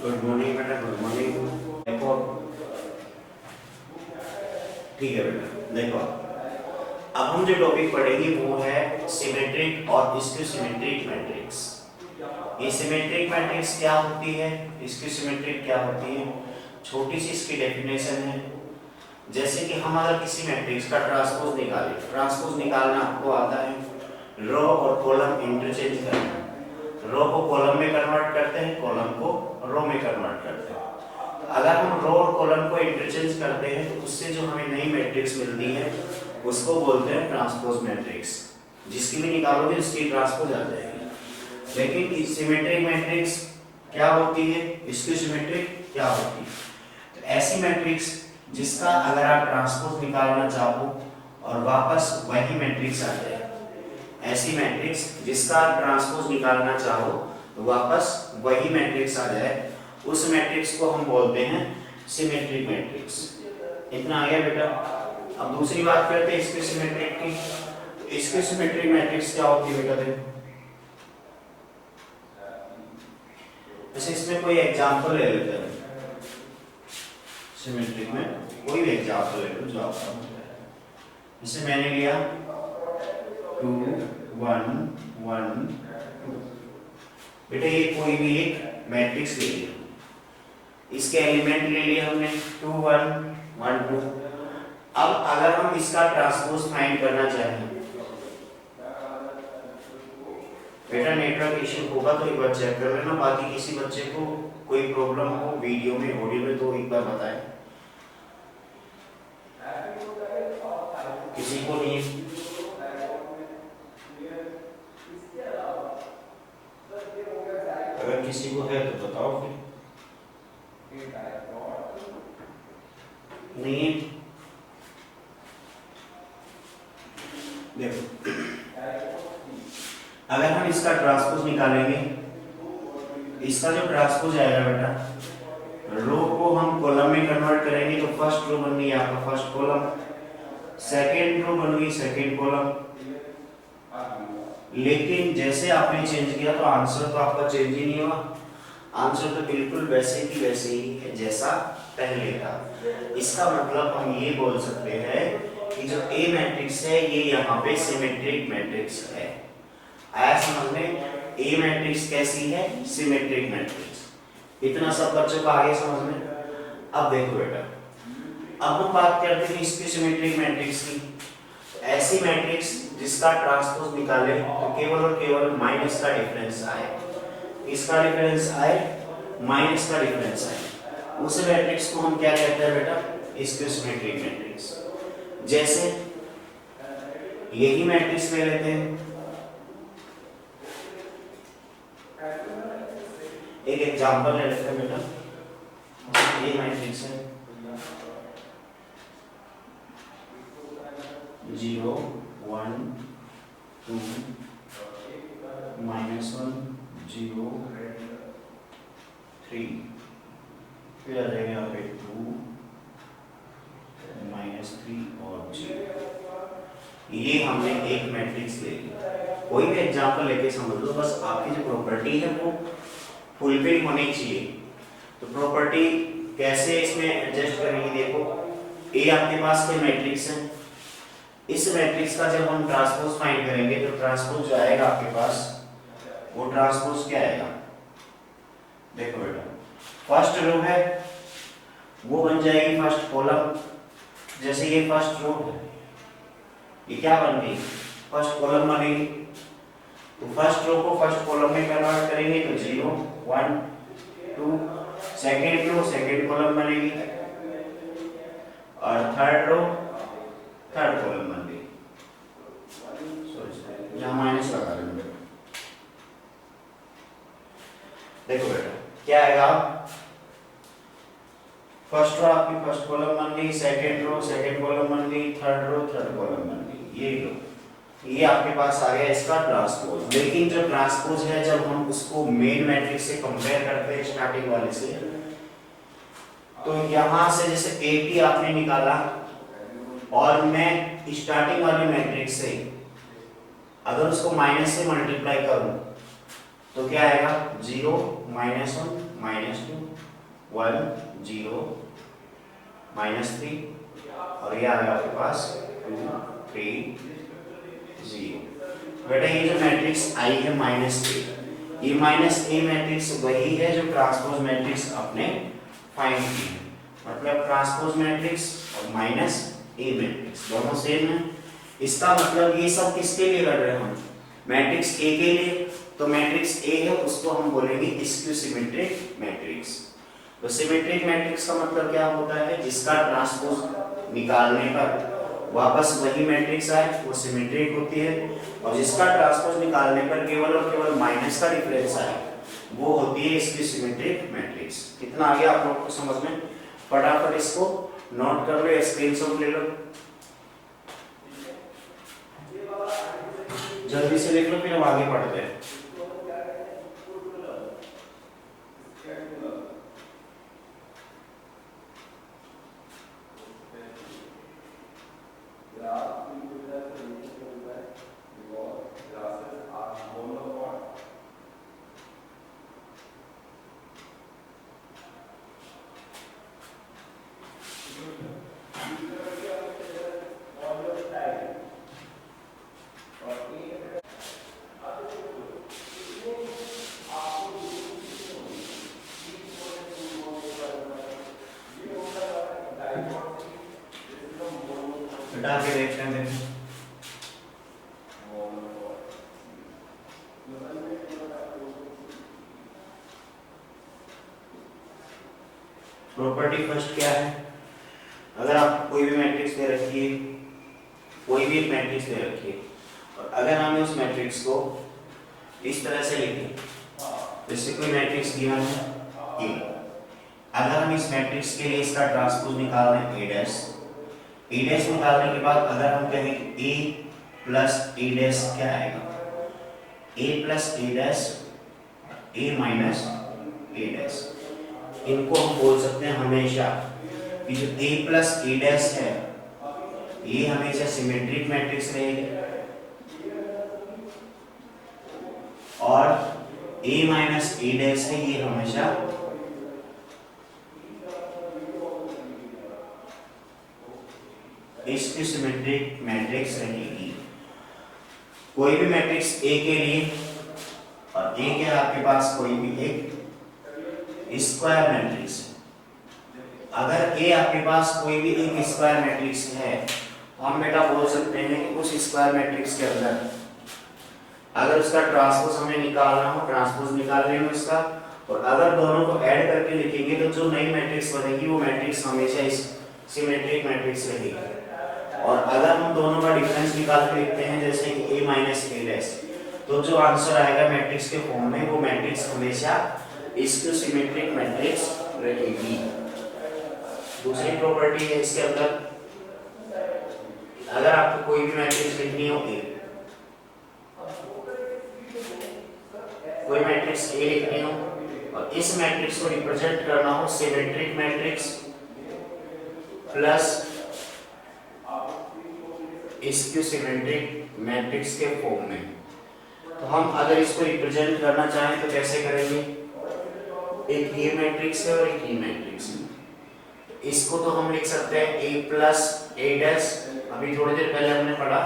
Good morning बेटा, good morning. देखो ठीक है बेटा, देखो अब हम जो टॉपिक पढ़ेंगे वो है सिमेट्रिक और स्क्यू सिमेट्रिक मैट्रिक्स। ये सिमेट्रिक मैट्रिक्स क्या होती है, स्क्यू सिमेट्रिक क्या होती है, छोटी सी इसकी डेफिनेशन है। जैसे कि हम अगर किसी मैट्रिक्स का ट्रांसपोज निकालें, ट्रांसपोज निकालना आपको आता है, रो और कॉलम इंटरचेंज करना। रो को कॉलम में कन्वर्ट करते हैं, कॉलम को रो में कन्वर्ट करते हैं। अगर हम रो और कॉलम को इंटरचेंज करते हैं तो उससे जो हमें नई मैट्रिक्स मिलती है उसको बोलते हैं ट्रांसपोज मैट्रिक्स। जिसकी भी निकालोगे उसकी ट्रांसपोज आ जाएगी। लेकिन सिमेट्रिक मैट्रिक्स क्या होती है, स्क्यू सिमेट्रिक क्या होती है? तो ऐसी मैट्रिक्स जिसका अगर आप ट्रांसपोज निकालना चाहो और वापस वही मैट्रिक्स आ जाए, ऐसी मैट्रिक्स जिसका आप ट्रांसपोज निकालना चाहो तो वापस वही मैट्रिक्स आ जाए, उस मैट्रिक्स को हम बोलते हैं सिमेट्रिक मैट्रिक्स। इतना आ गया बेटा। अब दूसरी बात करते हैं स्क्यू सिमेट्रिक की। स्क्यू सिमेट्रिक मैट्रिक्स क्या होती है बेटा? देखो जैसे इसमें कोई एग्जांपल ले लेते हैं, सिमेट्रिक में कोई भी एग्जांपल ले लो जो आपका होता है। जैसे मैंने लिया 2 1 1 2। बेटा ये कोई भी एक मैट्रिक्स ले लिया, इसके एलिमेंट ले लिए हमने 2 1 1 2। अब अगर हम इसका ट्रांसपोज फाइंड करना चाहें, बेटा नेटवर्क इश्यू होगा तो एक बार चेक कर लेना, बाकी किसी बच्चे को कोई प्रॉब्लम हो वीडियो में ऑडियो में तो एक बार बताएं। किसी को नहीं? अगर किसी को है तो बताओ फिर। नहीं देखो, अगर हम इसका ट्रांसपोज निकालेंगे, इसका जो ट्रांसपोज आएगा बेटा, रो को हम कॉलम में कन्वर्ट करेंगे तो फर्स्ट रो बन गई आपका फर्स्ट कॉलम, सेकेंड रो बन गई सेकेंड कॉलम। लेकिन जैसे आपने चेंज किया तो आंसर तो आपका चेंज ही नहीं हुआ, आंसर तो बिल्कुल वैसे की वैसे ही है जैसा पहले था। इसका मतलब हम ये बोल सकते हैं कि जो ए मैट्रिक्स है ये यहाँ पे सिमेट्रिक मैट्रिक्स है। आया समझ में? ए मैट्रिक्स कैसी है? Symmetric matrix. इतना सब बच्चों को आगे समझ में? अब देखो बेटा, अब हम बात करते हैं स्क्यू सिमेट्रिक मैट्रिक्स की। ऐसी मैट्रिक्स जिसका ट्रांसपोज निकाले तो केवल और केवल माइनस का डिफरेंस आए, इसका डिफरेंस आए, माइनस का डिफरेंस आए, उस मैट्रिक्स को हम क्या कहते हैं बेटा? Skew symmetric matrix. जैसे यही मैट्रिक्स ले लेते हैं, एक एग्जांपल ले लेते हैं बेटा। ये मैट्रिक्स है 0 1 2 -1 0 3, फिर आ जाएगा यहाँ पे 2 -3 और 0। ये हमने एक मैट्रिक्स ले ली। कोई भी एग्जांपल लेके समझ लो, बस आपकी जो प्रॉपर्टी है वो फुलफिल होनी चाहिए। तो प्रॉपर्टी कैसे इसमें एडजस्ट करेंगे? देखो ए आपके पास कोई मैट्रिक्स है, इस मैट्रिक्स का जब हम ट्रांसपोज फाइंड करेंगे तो ट्रांसपोज जो आएगा आपके पास वो ट्रांसपोज क्या आएगा? देखो बेटा, फर्स्ट रो है वो बन जाएगी फर्स्ट कॉलम। जैसे ये फर्स्ट रो है, ये क्या बन गई? फर्स्ट कॉलम बनेगी। तो फर्स्ट रो को फर्स्ट कॉलम में कन्वर्ट करेंगे तो 0 1 2। सेकेंड रो सेकेंड कॉलम बनेगी और थर्ड रो थर्ड कॉलम बन गई। सॉरी यहाँ माइनस लगा देंगे। देखो बेटा क्या आएगा? फर्स्ट रो आपकी फर्स्ट कॉलम बन गई, सेकेंड रो सेकेंड कॉलम बन गई, थर्ड रो थर्ड कॉलम बन गई। ये लो, ये आपके पास आ गया इसका ट्रांसपोज। लेकिन जो ट्रांसपोज है जब हम उसको मेन मैट्रिक्स से कंपेयर करते हैं स्टार्टिंग वाले से, तो यहां से जैसे AP आपने निकाला और मैं स्टार्टिंग वाली मैट्रिक्स से अगर उसको माइनस से मल्टीप्लाई करूं तो क्या आएगा 0 -1 -2 1 0 -3 और ये आ गया आपके पास 2 3 0। बेटा ये जो मैट्रिक्स आई है -a, ये -a मैट्रिक्स वही है जो ट्रांसपोज मैट्रिक्स आपने फाइंड की है, मतलब ट्रांसपोज मैट्रिक्स और -a मैट्रिक्स दोनों सेम है। इसका मतलब ये सब किसके लिए कर रहे हैं हम, मैट्रिक्स A के लिए। तो मैट्रिक्स A है उसको हम बोलेंगे स्क्यू सिमेट्रिक मैट्रिक्स। तो सिमेट्रिक मैट्रिक्स का मतलब क्या होता है, जिसका ट्रांसपोज निकालने पर वापस वही मैट्रिक्स आए वो सिमेट्रिक होती है, और जिसका ट्रांसपोज निकालने पर केवल और केवल माइनस का डिफरेंस आए वो होती है स्क्यू सिमेट्रिक मैट्रिक्स। कितना आ गया आप लोग को समझ में? फटाफट इसको नोट कर लो, स्क्रीनशॉट ले लो, जल्दी से लिख लो, फिर हम आगे पढ़ते हैं। हटा के देखते हैं। प्रॉपर्टी फर्स्ट क्या है, अगर आप कोई भी मैट्रिक्स दे रखी है, कोई भी एक मैट्रिक्स दे रखी है, और अगर हमें उस मैट्रिक्स को इस तरह से लिखें, जैसे कोई मैट्रिक्स गिवन है A, अगर हम इस मैट्रिक्स के लिए इसका ट्रांसपोज निकाल रहे हैं A डैश निकालने के बाद अगर हम कहें A प्लस A डैश क्या आएगा, A plus A dash A minus A dash, इनको हम बोल सकते हैं हमेशा कि जो A प्लस A डैश है ये हमेशा सिमेट्रिक मैट्रिक्स रहेगी, और A माइनस A डैश है ये हमेशा स्क्यू सिमेट्रिक मैट्रिक्स रहेगी। कोई भी मैट्रिक्स A के लिए, और A के आपके पास कोई भी एक स्क्वायर मैट्रिक्स है, अगर A आपके पास कोई भी एक स्क्वायर मैट्रिक्स है तो हम बेटा बोल सकते हैं कि उस स्क्वायर मैट्रिक्स के अंदर अगर उसका ट्रांसपोज हमें निकालना हो, ट्रांसपोज निकाल लेंगे उसका, और अगर दोनों को ऐड करके लिखेंगे तो जो नई मैट्रिक्स बनेगी वो मैट्रिक्स हमेशा इस सिमेट्रिक मैट्रिक्स रहेगी। और अगर हम दोनों का डिफरेंस निकाल के लिखते हैं जैसे कि A माइनस A डैश, तो जो आंसर आएगा मैट्रिक्स के फॉर्म में वो मैट्रिक्स हमेशा स्क्यू सिमेट्रिक मैट्रिक्स रहेगी। दूसरी प्रॉपर्टी है इसके अंदर, अगर आपको कोई भी मैट्रिक्स लिखनी हो A, कोई मैट्रिक्स A लिखनी हो और इस मैट्रिक्स को रिप्रेजेंट करना हो symmetric matrix plus skew symmetric matrix के फॉर्म में, तो हम अगर इसको रिप्रेजेंट करना चाहें तो कैसे करेंगे, एक ये मैट्रिक्स है और एक ये मैट्रिक्स है, इसको तो हम लिख सकते हैं A प्लस A डैश, अभी थोड़ी देर पहले हमने पढ़ा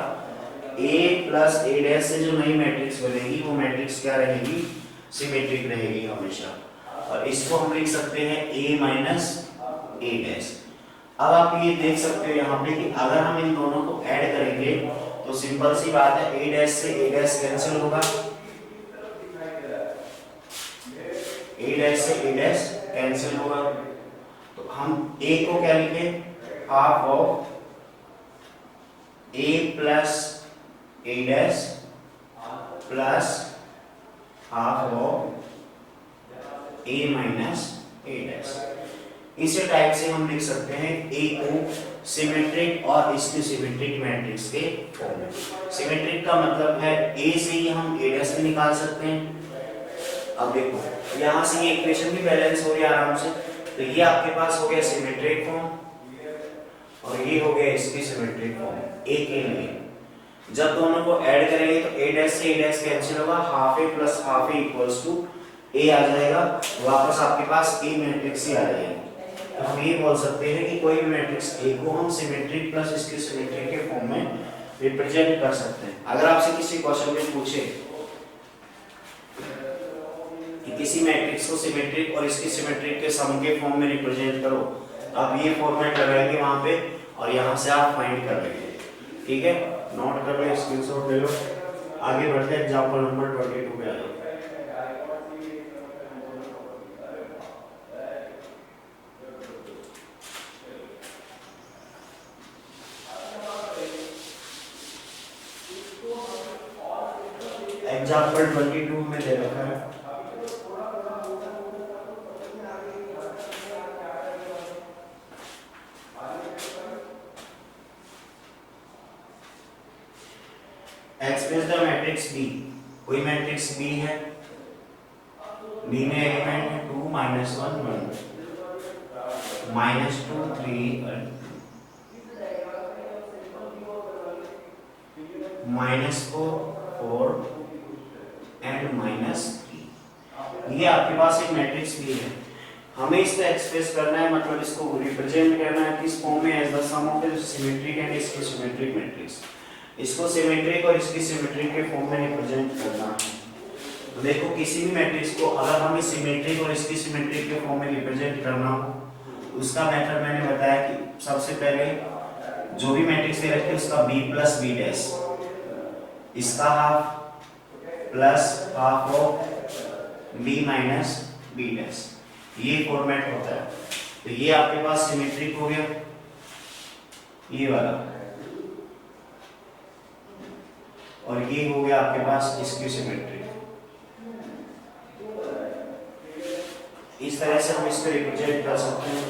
A प्लस A डैश से जो नई मैट्रिक्स बनेगी वो मैट्रिक्स क्या रहेगी, सिमेट्रिक रहेगी हमेशा, और इसको हम लिख सकते हैं A माइनस A डैश। अब आप ये देख सकते हो यहाँ पे कि अगर हम इन दोनों को ऐड करेंगे तो सिंपल सी बात है A डैश से A डैश कैंसिल होगा, A डैश से A डैश कैंसिल होगा, तो हम A को क्या लिखें, half of A plus A dash plus half of A minus A dash. इसी टाइप से हम लिख सकते हैं A को सिमेट्रिक और स्क्यू सिमेट्रिक मैट्रिक्स के फॉर्म में। सिमेट्रिक का मतलब है A से ही हम A डैश भी निकाल सकते हैं। अब देखो यहाँ से ये इक्वेशन भी बैलेंस हो रही है आराम से, तो ये आपके पास हो गया सिमेट्रिक फॉर्म और ये हो गया स्क्यू सिमेट्रिक फॉर्म A के लिए। जब दोनों को ऐड करेंगे तो a डैश से a डैश कैंसिल होगा, half A plus half A equals to a आ जाएगा, वापस आपके पास a मैट्रिक्स ही आ जाएगा। तो हम ये बोल सकते हैं कि कोई भी मैट्रिक्स A को हम सिमेट्रिक प्लस इसके सिमेट्रिक के फॉर्म में रिप्रेजेंट कर सकते हैं। अगर आपसे किसी क्वेश्चन में पूछे कि किसी मैट्रिक्स को सिमेट्रिक और इसके सिमेट्रिक के सम के फॉर्म में रिप्रेजेंट करो, आप ये फॉर्मेट लगाएंगे वहां पे और यहां से आप फाइंड कर लेंगे। ठीक है, नोट कर लो, स्क्रीनशॉट ले लो। आगे बढ़ते हैं, एग्जांपल नंबर 22 पे आ जाओ। एग्जांपल 22 में दे रखा है एक्सप्रेस द मैट्रिक्स B। कोई मैट्रिक्स B है, B में एलिमेंट है 2 -1 1 -2 3 -4 4 एंड -3। ये आपके पास एक मैट्रिक्स B है। हमें इसको एक्सप्रेस करना है, मतलब इसको रिप्रेजेंट करना है किस फॉर्म में, as the sum of the symmetric and इसकी सिमेट्रिक मैट्रिक्स। इसको सिमेट्रिक और इसकी सिमेट्रिक के फॉर्म में रिप्रेजेंट करना है। तो देखो, किसी भी मैट्रिक्स को अगर हमें सिमेट्रिक और इसकी सिमेट्रिक के फॉर्म में रिप्रेजेंट करना हो, उसका मेथड मैंने बताया कि सबसे पहले जो भी मैट्रिक्स दे रखे उसका b प्लस b डैश, इसका half plus half of b minus b dash, ये फॉर्मेट होता है। तो ये आपके पास सिमेट्रिक हो गया, ये वाला, और ये हो गया आपके पास इसकी सिमेट्रिक। इस तरह से हम इसको रिप्रेजेंट कर सकते हैं।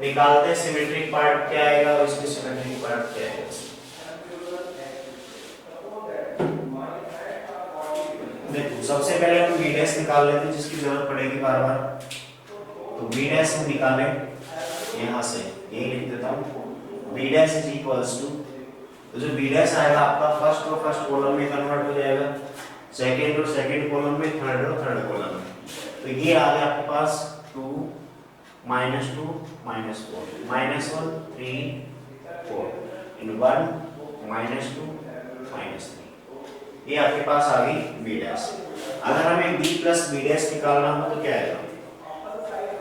निकालते हैं सिमेट्रिक पार्ट क्या आएगा और इसकी सिमेट्रिक पार्ट क्या आएगा। देखो, सबसे पहले हम b डैश निकाल लेते हैं, जिसकी जरूरत पड़ेगी बार बार। तो b डैश हम निकालें यहां से, ये लिख देता हूं, b dash is equals to, तो जो b डैश आएगा आपका फर्स्ट रो फर्स्ट कॉलम में कन्वर्ट हो जाएगा, सेकंड रो सेकंड कॉलम में, थर्ड रो थर्ड कॉलम में। तो ये आ गया आपके पास 2 -2 -4 -1 3 4 इन 1 -2 -3, ये आपके पास आ गई b डैश। अगर हमें b प्लस b डैश निकालना हो तो क्या आएगा,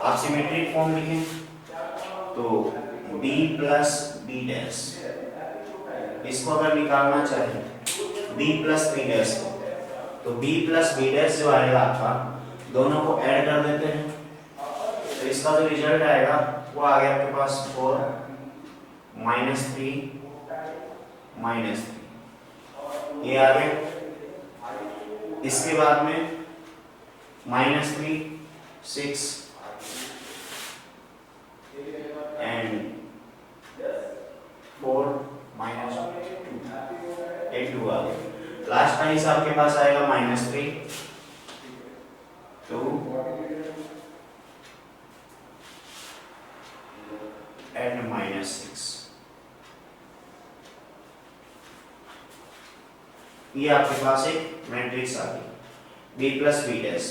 आप सिमेट्रिक फॉर्म लिखें तो b प्लस b डैश, इसको अगर निकालना चाहें b प्लस b डैश को, तो b प्लस b डैश जो आएगा आपका, दोनों को ऐड कर देते हैं, तो इसका जो रिजल्ट आएगा वो आ गया आपके पास 4 -3 -3, ये आ गया। इसके बाद में -3 6 एंड 4 -2 आ गया। लास्ट का हिस्सा आपके पास आएगा -3 2 एंड -6। ये आपके पास एक मैट्रिक्स आ गई b प्लस b डैश।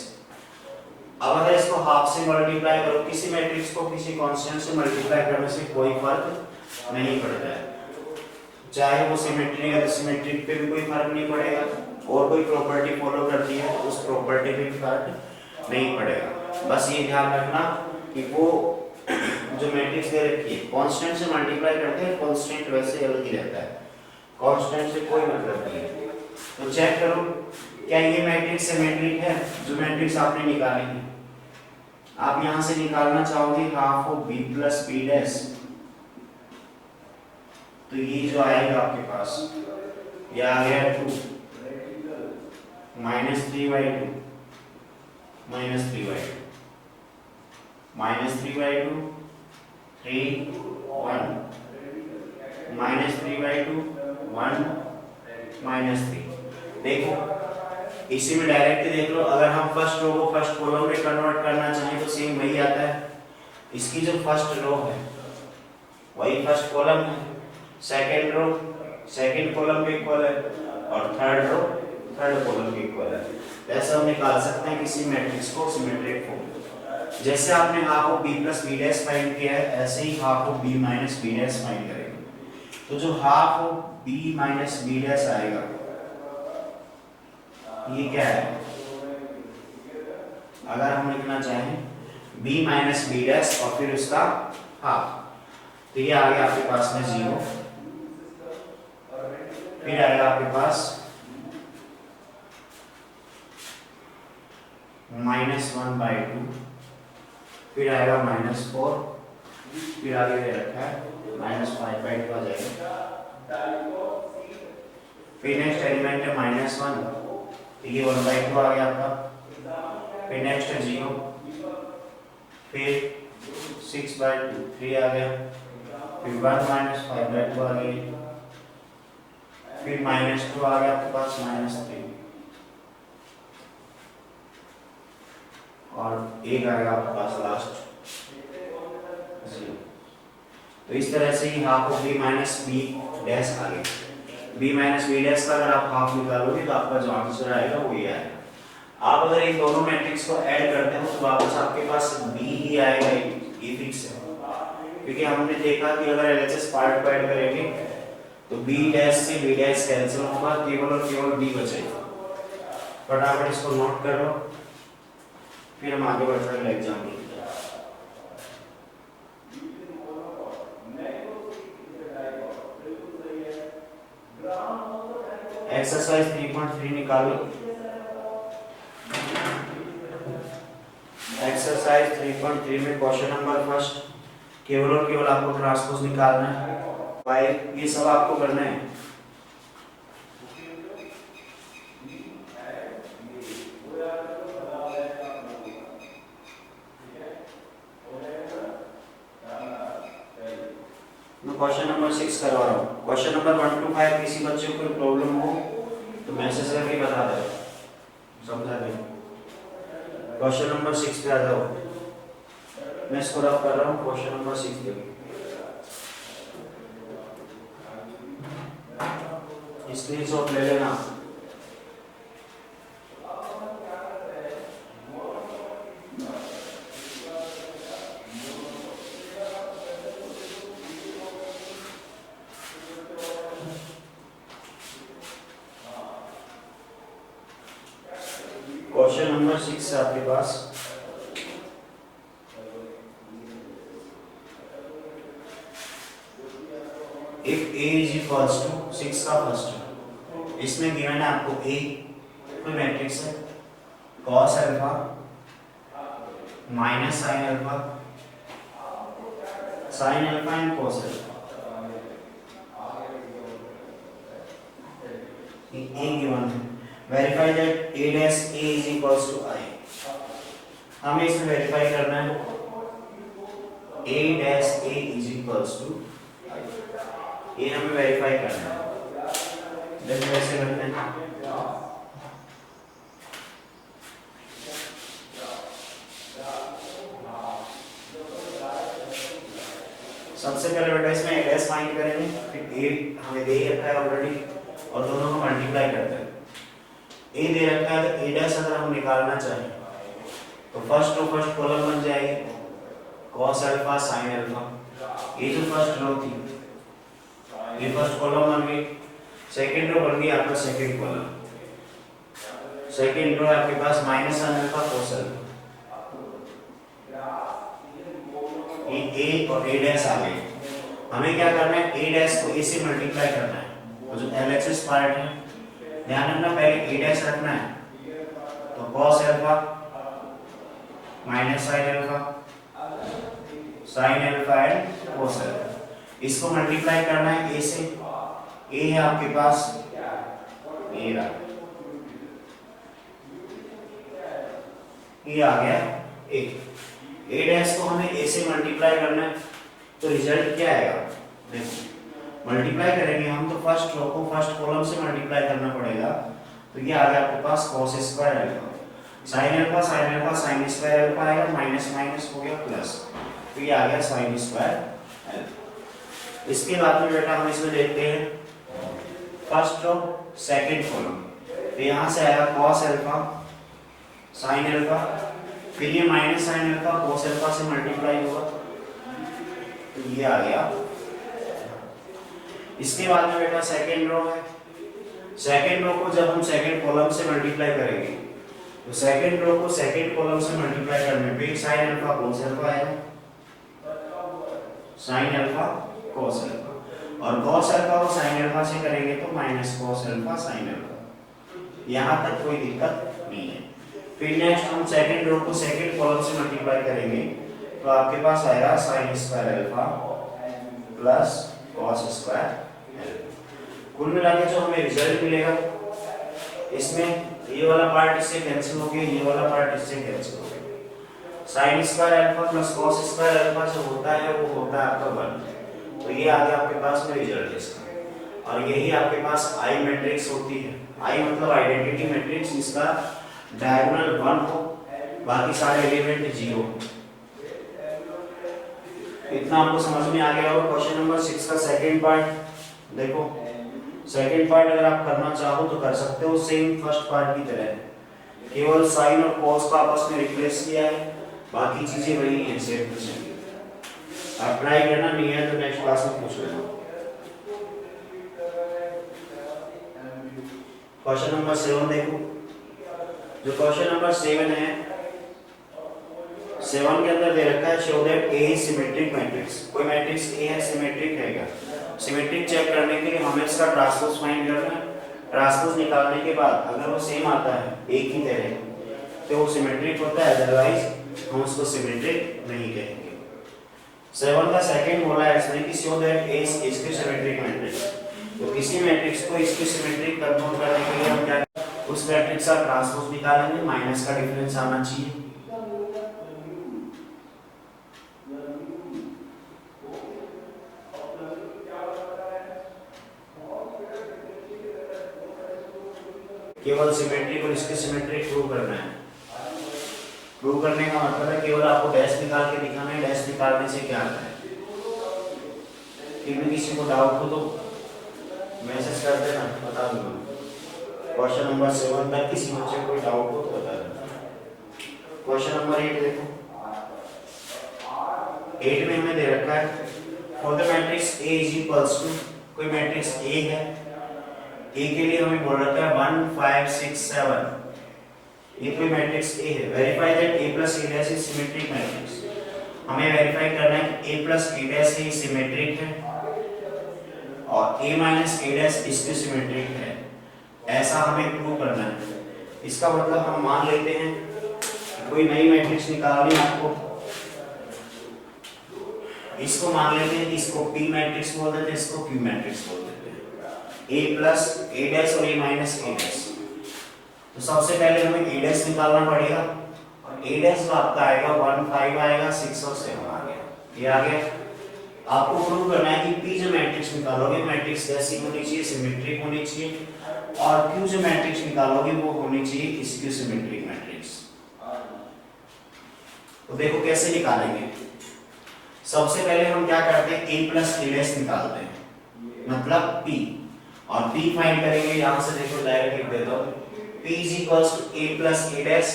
अब अगर इसको हाफ से मल्टीप्लाई करो, किसी मैट्रिक्स को किसी कांस्टेंट से मल्टीप्लाई करने से कोई फर्क नहीं पड़ता है, चाहे वो सिमेट्रिक या सिमेट्रिक पे भी कोई फर्क नहीं पड़ेगा, और कोई प्रॉपर्टी फॉलो करती है तो उस प्रॉपर्टी पे भी फर्क नहीं पड़ेगा। बस ये ध्यान रखना कि वो जो मैट्रिक्स दे रखी है कांस्टेंट से मल्टीप्लाई करते हैं, कांस्टेंट वैसे अलग ही रहता है, कांस्टेंट से कोई मतलब नहीं है। तो चेक करो क्या ये मैट्रिक्स सिमेट्रिक है, जो मैट्रिक्स आपने निकाली है। आप यहां से निकालना चाहोगे half of b plus b dash, तो ये जो आएगा आपके पास, ये आ गया 2 -3/2 -3/2 -3/2 3 1 -3/2 1 -3। देखो इसी में डायरेक्ट देख लो, अगर हम फर्स्ट रो को फर्स्ट कॉलम में कन्वर्ट करना चाहें तो सेम वही आता है। इसकी जो फर्स्ट रो है वही फर्स्ट कॉलम है, सेकंड रो सेकंड कॉलम के इक्वल है और थर्ड रो थर्ड कॉलम के इक्वल है। ऐसा हम निकाल सकते हैं किसी मैट्रिक्स को सिमेट्रिक फॉर्म। जैसे आपने half of b plus b dash find किया है, ऐसे ही half of b minus b dash find करेंगे। तो जो half of b minus b dash आएगा ये क्या है, अगर हम लिखना चाहें b माइनस b डैश और फिर उसका हाफ, तो ये आ गया आपके पास में 0, फिर आएगा आपके पास -1/2, फिर आएगा -4, फिर आगे दे रखा है -5/2 आ जाएगा, फिर नेक्स्ट एलिमेंट है -1, ये 1/2 आ गया आपका, फिर नेक्स्ट है 0, फिर 6/2 3 आ गया, फिर 1 -5/2 आ गई, फिर -2 आ गया आपके पास -3 और एक आएगा आपके पास लास्ट 0। तो इस तरह से ही half of b minus b dash आ गया। b माइनस b डैश का अगर आप हाफ निकालोगे तो आपका जो आंसर आएगा वो ये आएगा। आप अगर इन दोनों मैट्रिक्स को ऐड करते हो तो वापस आपके पास b ही आएगा, ये फिक्स है, क्योंकि हमने देखा कि अगर LHS पार्ट पर ऐड करेंगे तो b डैश से b डैश कैंसिल होगा, केवल और केवल b बचेगा। फटाफट इसको नोट कर लो, फिर हम आगे बढ़ते हैं एग्जाम्पल की तरफ। एक्सरसाइज 3.3 निकालो। एक्सरसाइज 3.3 में क्वेश्चन नंबर फर्स्ट, केवल और केवल आपको ट्रांसपोज निकालना है, भाई ये सब आपको करना है। क्वेश्चन नंबर 6 करवा रहा हूँ। क्वेश्चन नंबर 1 to 5 किसी बच्चे को कोई प्रॉब्लम हो तो मैसेज करके बता दे, समझा नहीं। क्वेश्चन नंबर 6 पे आ जाओ, मैं इसको रफ कर रहा हूँ। क्वेश्चन नंबर 6 देखो, स्क्रीनशॉट ले लेना। क्वेश्चन नंबर 6 है आपके पास। If a is equals to 6 का फर्स्ट, इसमें गिवन है आपको a कोई मैट्रिक्स है cos alpha minus sin alpha, sin alpha and cos alpha, a given है। Verify that a dash a is equals to I, हमें इसमें वेरीफाई करना है a dash a is equals to I, ये हमें verify करना है। जब कैसे करते हैं, सबसे पहले बेटा इसमें a dash फाइंड करेंगे, फिर a हमें दे रखा है ऑलरेडी और दोनों को मल्टीप्लाई करते हैं। a दे रखा है तो a डैश अगर हम निकालना चाहें तो फर्स्ट रो फर्स्ट कॉलम बन जाएगी cos अल्फा sin अल्फा, ये जो फर्स्ट रो थी ये फर्स्ट कॉलम बन गई, सेकंड रो बन गई आपका सेकंड कॉलम, सेकंड रो आपके पास minus sin alpha cos alpha, ये a और a डैश आ गए। हमें क्या करना है, a डैश को a से मल्टीप्लाई करना है, और जो LHS पार्ट है ध्यान रखना पहले a डैश रखना है, तो cos alpha minus sin alpha sin alpha and cos alpha, इसको मल्टीप्लाई करना है a से। a है आपके पास ये रहा, ये आ गया a डैश को हमें a से मल्टीप्लाई करना है, तो रिजल्ट क्या आएगा, देखो मल्टीप्लाई करेंगे हम तो फर्स्ट रो को फर्स्ट कॉलम से मल्टीप्लाई करना पड़ेगा, तो ये आ गया आपके पास cos square alpha, sin alpha sin square alpha आएगा, माइनस माइनस हो गया प्लस, तो ये आ गया sin स्क्वायर अल्फा। इसके बाद में बेटा हम इसमें देखते हैं फर्स्ट रो सेकंड कॉलम, तो यहाँ से आएगा cos अल्फा sin अल्फा, फिर ये minus sin alpha cos alpha से मल्टीप्लाई होगा, तो ये आ गया। इसके बाद में बेटा सेकंड रो है, सेकंड रो को जब हम सेकंड कॉलम से मल्टीप्लाई करेंगे तो सेकंड रो को सेकंड कॉलम से मल्टीप्लाई करने पे sin अल्फा cos अल्फा आएगा, sin अल्फा cos अल्फा, और cos अल्फा को sin अल्फा से करेंगे तो minus cos alpha sin alpha. यहाँ तक कोई दिक्कत नहीं है। फिर नेक्स्ट हम सेकंड रो को सेकंड कॉलम से मल्टीप्लाई करेंगे तो आपके पास आएगा sin square alpha plus cos square alpha. कुल मिला के जो हमें रिजल्ट मिलेगा, इसमें ये वाला पार्ट इससे कैंसिल हो गया, ये वाला पार्ट इससे कैंसिल हो गया। sin square alpha plus cos square alpha जो होता है वो होता है आपका 1, तो ये आ गया आपके पास में रिजल्ट इसका। और यही आपके पास आई मैट्रिक्स होती है। आई मतलब आइडेंटिटी मैट्रिक्स, जिसका डायगोनल 1 हो, बाकी सारे एलिमेंट 0। इतना आपको समझ में आ गया होगा। क्वेश्चन नंबर 6 का सेकंड पार्ट देखो, सेकंड पार्ट अगर आप करना चाहो तो कर सकते हो, सेम फर्स्ट पार्ट की तरह, केवल साइन और कॉस को आपस में रिप्लेस किया है, बाकी चीजें वही हैं सेम टू सेम। अप्लाई करना नहीं है तो नेक्स्ट क्लास में पूछ लेना। क्वेश्चन नंबर 7 देखो, जो क्वेश्चन नंबर 7 है, 7 के अंदर दे रखा है show that A is symmetric matrix. कोई मैट्रिक्स ए है सिमेट्रिक है क्या? सिमेट्रिक चेक करने के लिए हमें इसका ट्रांसपोज फाइंड करना है। ट्रांसपोज निकालने के बाद अगर वो सेम आता है एक ही तरह तो वो सिमेट्रिक होता है, अदरवाइज हम उसको सिमेट्रिक नहीं कहेंगे। 7 का सेकंड बोला है इसने कि शो दैट ए इज इसकी सिमेट्रिक मैट्रिक्स। तो किसी मैट्रिक्स को इसकी सिमेट्रिक कन्वर्ट करने के लिए हम क्या, उस मैट्रिक्स का ट्रांसपोज निकालेंगे, माइनस का डिफरेंस आना चाहिए। केवल सिमेट्रिक और इसके सिमेट्रिक प्रूव करना है। प्रूव करने का मतलब है केवल आपको डैश निकाल के दिखाना है। डैश निकालने से क्या आता है, किसी को डाउट हो तो मैसेज कर देना, बता दूंगा। क्वेश्चन नंबर 7 तक किसी बच्चे को कोई डाउट हो तो बता देना। क्वेश्चन नंबर 8 देखो, 8 में हमें दे रखा है for the matrix A is equals to, कोई मैट्रिक्स A है, A के लिए हमें बोल रखा है 1 5 6 7, ये कोई मैट्रिक्स A है। Verify that A plus A dash is symmetric matrix. हमें वेरीफाई करना है कि A plus A dash he symmetric है और A माइनस A डैश इसकी सिमेट्रिक है, ऐसा हमें प्रूव करना है। इसका मतलब हम मान लेते हैं कोई नई मैट्रिक्स निकालनी है आपको, इसको मान लेते हैं कि इसको P मैट्रिक्स बोल देते हैं, इसको Q मैट्रिक्स बोल देते हैं। A प्लस A डैश और A माइनस A डैश। तो सबसे पहले हमें A डैश निकालना पड़ेगा और A डैश तो आपका आएगा 1 5 आएगा, 6 और 7 आ गया, ये आ गया। आपको प्रूव करना है कि P जो मैट्रिक्स निकालोगे मैट्रिक्स कैसी होनी चाहिए, सिमेट्रिक होनी चाहिए, और Q जो मैट्रिक्स निकालोगे वो होनी चाहिए इसकी सिमेट्रिक मैट्रिक्स। तो देखो कैसे निकालेंगे। सबसे पहले हम क्या करते हैं, A प्लस A डैश निकालते हैं, मतलब P, और P फाइंड करेंगे। यहाँ से देखो डायरेक्ट लिख देता हूँ, P is equals to A plus A dash,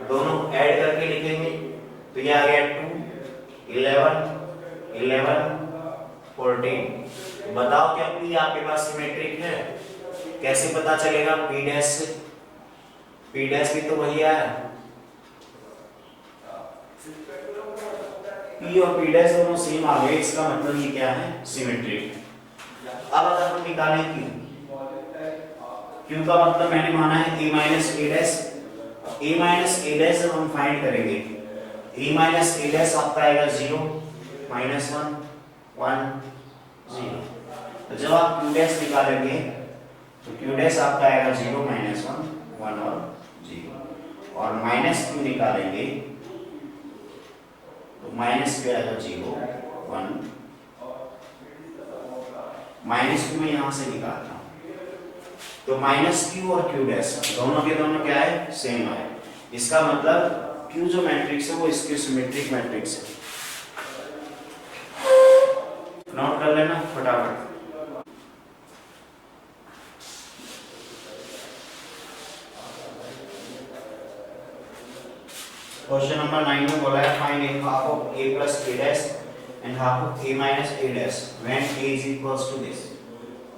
दोनों ऐड करके लिखेंगे तो ये आ गया 2 11 11 14। बताओ क्या P आपके पास सिमेट्रिक है? कैसे पता चलेगा? P डैश से। P डैश भी तो वही आया, P और P डैश दोनों सेम आ गए, इसका मतलब ये क्या है, सिमेट्रिक। अब अगर हम निकालें Q, Q का मतलब मैंने माना है A minus A dash. A minus A dash जब हम फाइंड करेंगे, A माइनस A डैश आपका आएगा 0 माइनस 1 1 0। तो जब आप Q डैश निकालेंगे तो Q डैश आपका आएगा 0 माइनस 1 1 और 0, और माइनस Q निकालेंगे तो माइनस Q आएगा 0 1, माइनस Q में यहाँ से निकालता हूँ तो माइनस Q और Q डैश दोनों के दोनों क्या है, सेम है। इसका मतलब Q जो मैट्रिक्स है वो इसकी सिमेट्रिक मैट्रिक्स है। नोट कर लेना फटाफट। क्वेश्चन नंबर 9 में बोला है find A half of a plus a dash and half of a minus a dash when a is equals to this.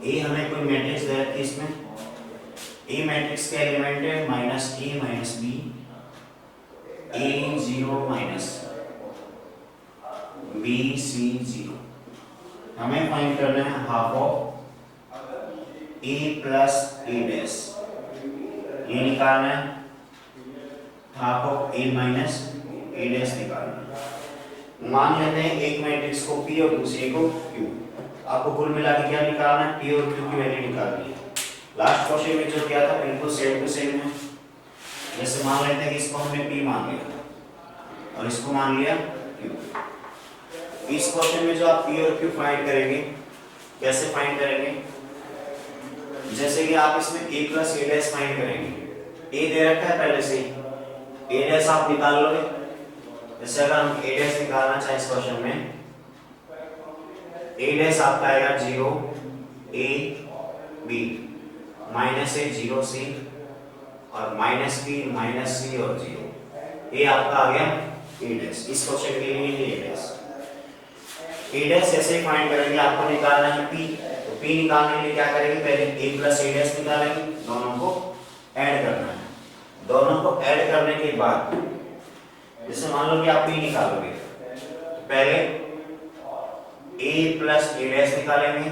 a हमें कोई मैट्रिक्स दे रखी है इसमें, a मैट्रिक्स का एलिमेंट है minus a minus b, a 0 minus b c 0. हमें find करना है half of a plus a dash, ये निकालना है half of a minus a dash निकालना है। मान लेते हैं एक मैट्रिक्स को p और दूसरे को q, आपको कुल मिला के क्या निकालना है, p और q की वैल्यू निकालनी है। लास्ट क्वेश्चन में जो किया था बिल्कुल सेम टू सेम है। जैसे मान लेते हैं कि इसको हमने p मान लिया और इसको मान लिया q। इस क्वेश्चन में जो आप p और q फाइंड करेंगे, कैसे फाइंड करेंगे, जैसे कि आप इसमें a plus a dash find करेंगे, a दे रखा है पहले से ही, a डैश आप निकाल लोगे। जैसे अगर हम a डैश निकालना चाहें इस क्वेश्चन में, a डैश आपका आएगा 0 a b minus a 0 c और माइनस b माइनस c और 0, ये आपका आ गया a डैश। इस क्वेश्चन के लिए ये a डैश। a डैश ऐसे ही फाइंड करेंगे, आपको निकालना है p, तो p निकालने के लिए क्या करेंगे, पहले a प्लस a डैश निकालेंगे, दोनों को ऐड करना है। दोनों को ऐड करने के बाद जैसे मान लो कि आप p निकालोगे, तो पहले a प्लस a डैश निकालेंगे,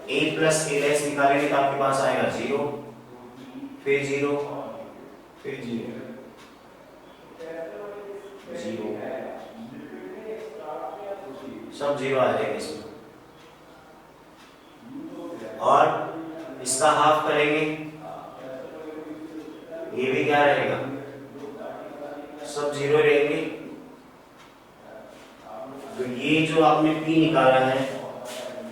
a प्लस a डैश निकालेंगे तो आपके पास आएगा 0, फिर 0, फिर 0, 0, सब 0 आ जाएगा इसमें। और इसका हाफ करेंगे, ये भी क्या रहेगा, सब 0 रहेंगे। तो ये जो आपने p निकाला है,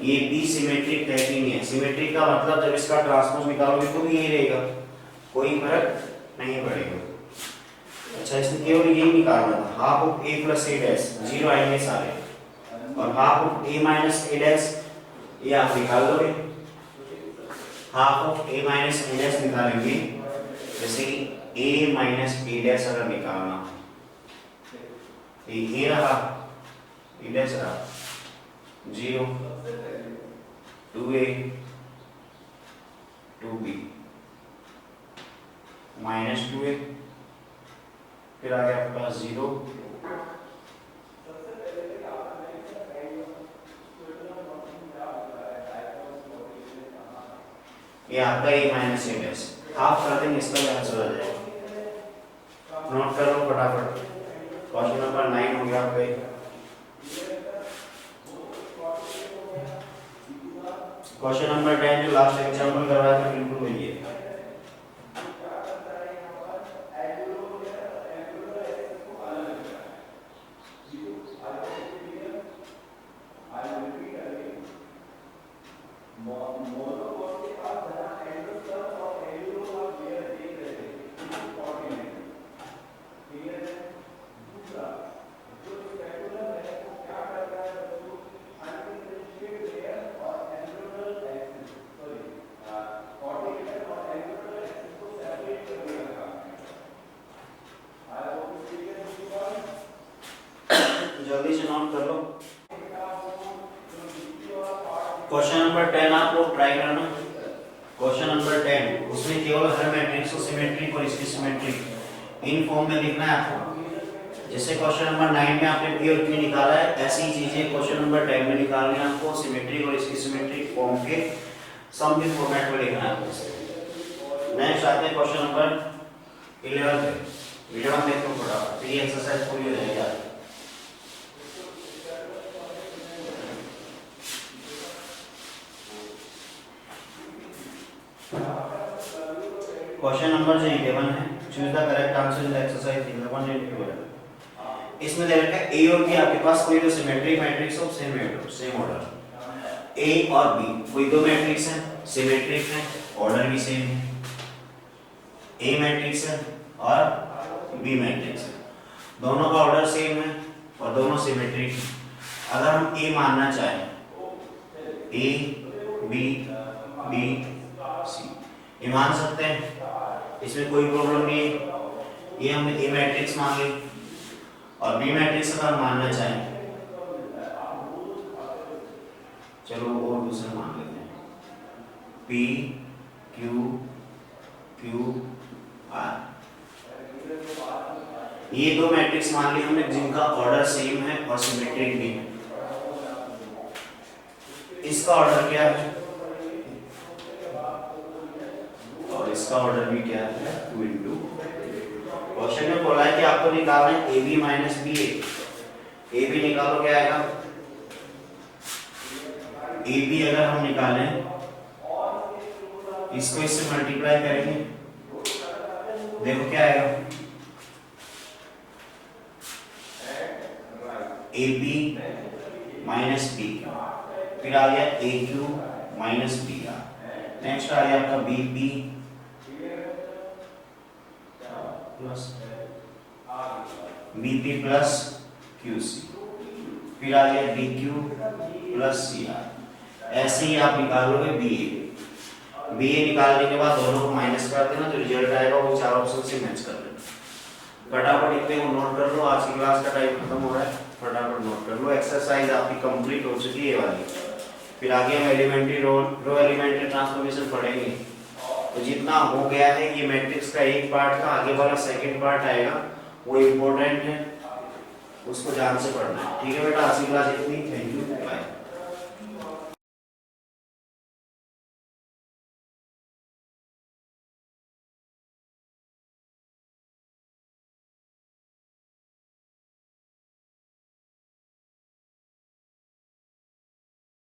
ये p सिमेट्रिक है कि नहीं है। सिमेट्रिक का मतलब जब इसका ट्रांसपोज निकालोगे तो भी यही रहेगा, कोई फर्क नहीं पड़ेगा। अच्छा, इसमें केवल यही निकालना था, half of a plus a dash, 0 आएंगे सारे, और half of a minus a dash ये आप निकाल लोगे। Half of a minus a dash निकालेंगे, जैसे कि a माइनस a डैश अगर निकालना, ये रहा a डैश रहा 0, 2a 2b माइनस 2a, फिर आ गया आपके पास 0, ये आपका a minus a dash. Half कर देंगे, इसका आंसर आ जाएगा। नोट कर लो फटाफट। क्वेश्चन नंबर 9 हो गया आपका। क्वेश्चन नंबर 10 जो लास्ट एग्जाम्पल करवाया था बिल्कुल वही है। जल्दी से नोट कर लो। क्वेश्चन नंबर 10 आप लोग ट्राई करना। क्वेश्चन नंबर 10, उसमें केवल हर मैट्रिक्स को सिमेट्रिक और इसकी सिमेट्रिक इन फॉर्म में लिखना है आपको। जैसे क्वेश्चन नंबर 9 में आपने p और q निकाला है, ऐसी ही चीजें क्वेश्चन नंबर 10 में निकालनी है आपको, सिमेट्रिक और इसकी सिमेट्रिक फॉर्म के सम के फॉर्मेट में लिखना है आपको। नेक्स्ट आते हैं क्वेश्चन नंबर 11 पे। वीडियो में देखो थोड़ा, तो ये एक्सरसाइज पूरी हो जाएगी आपकी। क्वेश्चन नंबर जो 11 है, choose the correct answer in the exercise 11 and 12। इसमें दे रखा है a और b आपके पास कोई दो सिमेट्रिक मैट्रिक्स हो, सेम ऑर्डर, a और b कोई दो मैट्रिक्स हैं, सिमेट्रिक हैं, ऑर्डर भी सेम है, a मैट्रिक्स है और b मैट्रिक्स है, दोनों का ऑर्डर सेम है और दोनों सिमेट्रिक हैं। अगर हम a मानना चाहें, a b b c ये मान सकते हैं, इसमें कोई प्रॉब्लम नहीं है। ये हमने ए मैट्रिक्स मान ली, और बी मैट्रिक्स अगर मानना चाहें, चलो और दूसरा मान लेते हैं, पी क्यू क्यू आर। ये दो मैट्रिक्स मान ली हमने जिनका ऑर्डर सेम है और सिमेट्रिक भी है। इसका ऑर्डर क्या है और इसका ऑर्डर भी क्या है, 2 इंटू। क्वेश्चन में बोला है कि आपको निकालना है A B minus B A. A B निकालो, क्या आएगा, ए बी अगर हम निकालें, इसको इससे मल्टीप्लाई करेंगे, देखो क्या आएगा, ए बी माइनस बी, फिर आ गया A Q minus B R, next आ गया आपका B P plus B P plus Q C, फिर आ गया B Q plus C R. ऐसे ही आप निकालोगे बी ए। बी ए निकालने के बाद दोनों को माइनस कर देना, जो रिजल्ट आएगा वो चार ऑप्शन से मैच कर लेना। फटाफट इतने को नोट कर लो, आज की क्लास का टाइम खत्म हो रहा है, फटाफट नोट कर लो। एक्सरसाइज आपकी कंप्लीट हो चुकी है ये वाली। फिर आगे हम एलिमेंट्री रो एलिमेंट्री ट्रांसफॉर्मेशन पढ़ेंगे। तो जितना हो गया है ये मैट्रिक्स का एक पार्ट था, आगे वाला सेकंड पार्ट आएगा, वो इम्पोर्टेंट है, उसको ध्यान से पढ़ना है। ठीक है बेटा, आज की क्लास इतनी, थैंक यू।